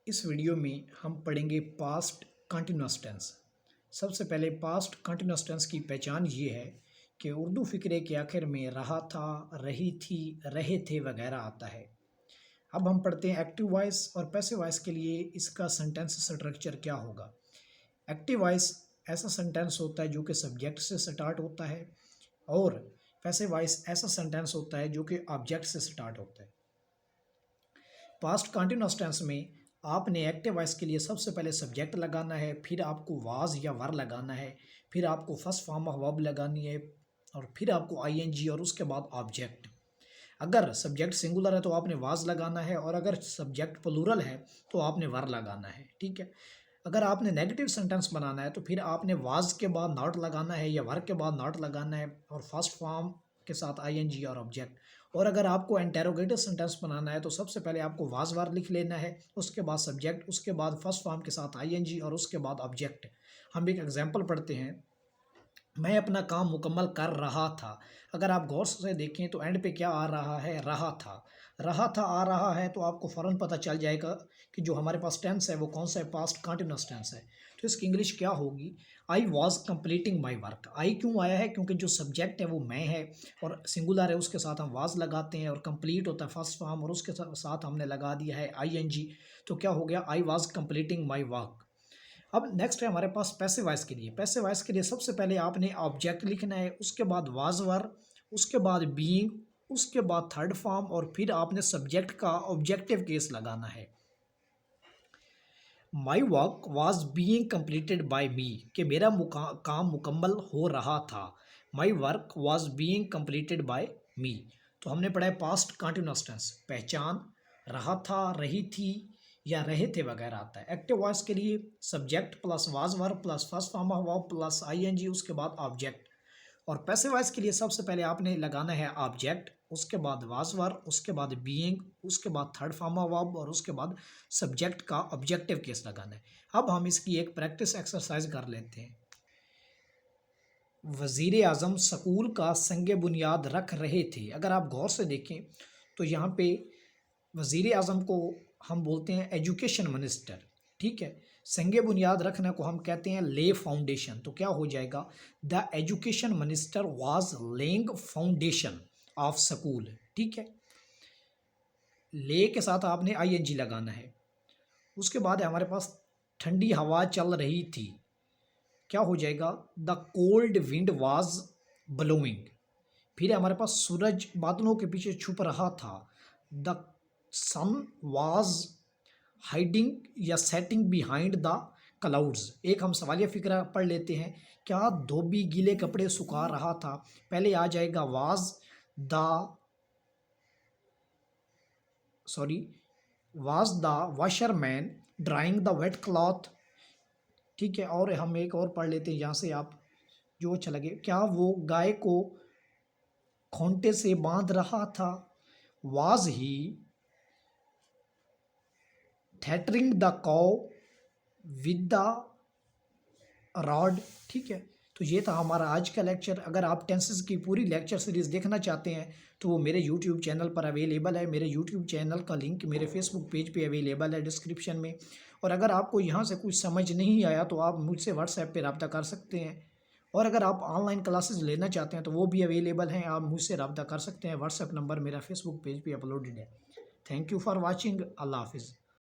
इस वीडियो में हम पढ़ेंगे पास्ट कंटिन्यूअस टेंस। सबसे पहले पास्ट कंटिन्यूअस टेंस की पहचान ये है कि उर्दू फ़िक्रे के आखिर में रहा था, रही थी, रहे थे वगैरह आता है। अब हम पढ़ते हैं एक्टिव वॉइस और पैसिव वॉइस के लिए इसका सेंटेंस स्ट्रक्चर क्या होगा। एक्टिव वॉइस ऐसा सेंटेंस होता है जो कि सब्जेक्ट से स्टार्ट होता है और पैसिव वॉइस ऐसा सेंटेंस होता है जो कि ऑब्जेक्ट से स्टार्ट होता है। पास्ट कंटिन्यूअस टेंस में आपने एक्टिव वॉइस के लिए सबसे पहले सब्जेक्ट लगाना है, फिर आपको वाज या वर लगाना है, फिर आपको फर्स्ट फॉर्म ऑफ वर्ब लगानी है और फिर आपको आईएनजी और उसके बाद ऑब्जेक्ट। अगर सब्जेक्ट सिंगुलर है तो आपने वाज लगाना है और अगर सब्जेक्ट प्लूरल है तो आपने वर लगाना है। ठीक है। अगर आपने नेगेटिव सेंटेंस बनाना है तो फिर आपने वाज के बाद नॉट लगाना है या वर के बाद नॉट लगाना है और फर्स्ट फॉर्म के साथ आईएनजी और ऑब्जेक्ट। और अगर आपको इंटेरोगेटिव सेंटेंस बनाना है तो सबसे पहले आपको वाज वर लिख लेना है, उसके बाद सब्जेक्ट, उसके बाद फर्स्ट फॉर्म के साथ आईएनजी और उसके बाद ऑब्जेक्ट। हम एक एग्जांपल पढ़ते हैं। मैं अपना काम मुकम्मल कर रहा था। अगर आप गौर से देखें तो एंड पे क्या आ रहा है, रहा था। रहा था आ रहा है तो आपको फ़ौरन पता चल जाएगा कि जो हमारे पास टेंस है वो कौन सा है, पास्ट कंटिन्यूअस टेंस है। तो इसकी इंग्लिश क्या होगी, I was completing my work. I क्यों आया है, क्योंकि जो सब्जेक्ट है वो मैं है और सिंगुलर है, उसके साथ हम वाज लगाते हैं और कंप्लीट होता है फर्स्ट फॉर्म और उसके साथ हमने लगा दिया है आईएनजी। तो क्या हो गया, आई वॉज कंप्लीटिंग माई वर्क। अब नेक्स्ट है हमारे पास पैसिव वॉइस के लिए। पैसिव वॉइस के लिए सबसे पहले आपने ऑब्जेक्ट लिखना है, उसके बाद वाज वर, उसके बाद बीइंग, उसके बाद थर्ड फॉर्म और फिर आपने सब्जेक्ट का ऑब्जेक्टिव केस लगाना है। My work was being completed by me, कि मेरा काम मुकम्मल हो रहा था। My work was being completed by me. तो हमने पढ़ा है पास्ट कंटिन्यूअस टेंस, पहचान, रहा था, रही थी या रहे थे वगैरह आता है। एक्टिव वॉइस के लिए subject plus was verb plus first form of verb plus ING, उसके बाद ऑब्जेक्ट। और पैसिव वॉइस के लिए सबसे पहले आपने लगाना है ऑब्जेक्ट, उसके बाद वाज वर्ब, उसके बाद बीइंग, उसके बाद थर्ड फॉर्म ऑफ वर्ब और उसके बाद सब्जेक्ट का ऑब्जेक्टिव केस लगाना है। अब हम इसकी एक प्रैक्टिस एक्सरसाइज कर लेते हैं। वज़ीर आज़म स्कूल का संग बुनियाद रख रहे थे। अगर आप गौर से देखें तो यहाँ पे वज़ीर आज़म को हम बोलते हैं एजुकेशन मिनिस्टर। ठीक है। संग बुनियाद रखने को हम कहते हैं ले फाउंडेशन। तो क्या हो जाएगा, the education minister was laying foundation of school. ठीक है। ले के साथ आपने आईएनजी लगाना है। उसके बाद है हमारे पास ठंडी हवा चल रही थी। क्या हो जाएगा, the cold wind was blowing. फिर हमारे पास सूरज बादलों के पीछे छुप रहा था। द सन वाज हाइडिंग या सेटिंग बिहाइंड द क्लाउड्स। एक हम सवालिया फिक्रा पढ़ लेते हैं। क्या धोबी गीले कपड़े सुखा रहा था, पहले आ जाएगा was the washerman drying the wet cloth. ठीक है। और हम एक और पढ़ लेते हैं यहाँ से, आप जो अच्छा लगे। क्या वो गाय को खूंटे से बांध रहा था, वाज ही थ्रेटनिंग द कॉ विद द रॉड। ठीक है। तो ये था हमारा आज का लेक्चर। अगर आप टेंसेस की पूरी लेक्चर सीरीज़ देखना चाहते हैं तो वो मेरे यूट्यूब चैनल पर अवेलेबल है। मेरे यूट्यूब चैनल का लिंक मेरे फेसबुक पेज पे अवेलेबल है डिस्क्रिप्शन में। और अगर आपको यहाँ से कुछ समझ नहीं आया तो आप मुझसे व्हाट्सएप पे रब्ता कर सकते हैं। और अगर आप ऑनलाइन क्लासेस लेना चाहते हैं तो वो भी अवेलेबल हैं, आप मुझसे रब्ता कर सकते हैं। व्हाट्सएप नंबर मेरा फेसबुक पेज पर अपलोडेड है। Thank you for watching. अल्लाह हाफिज़।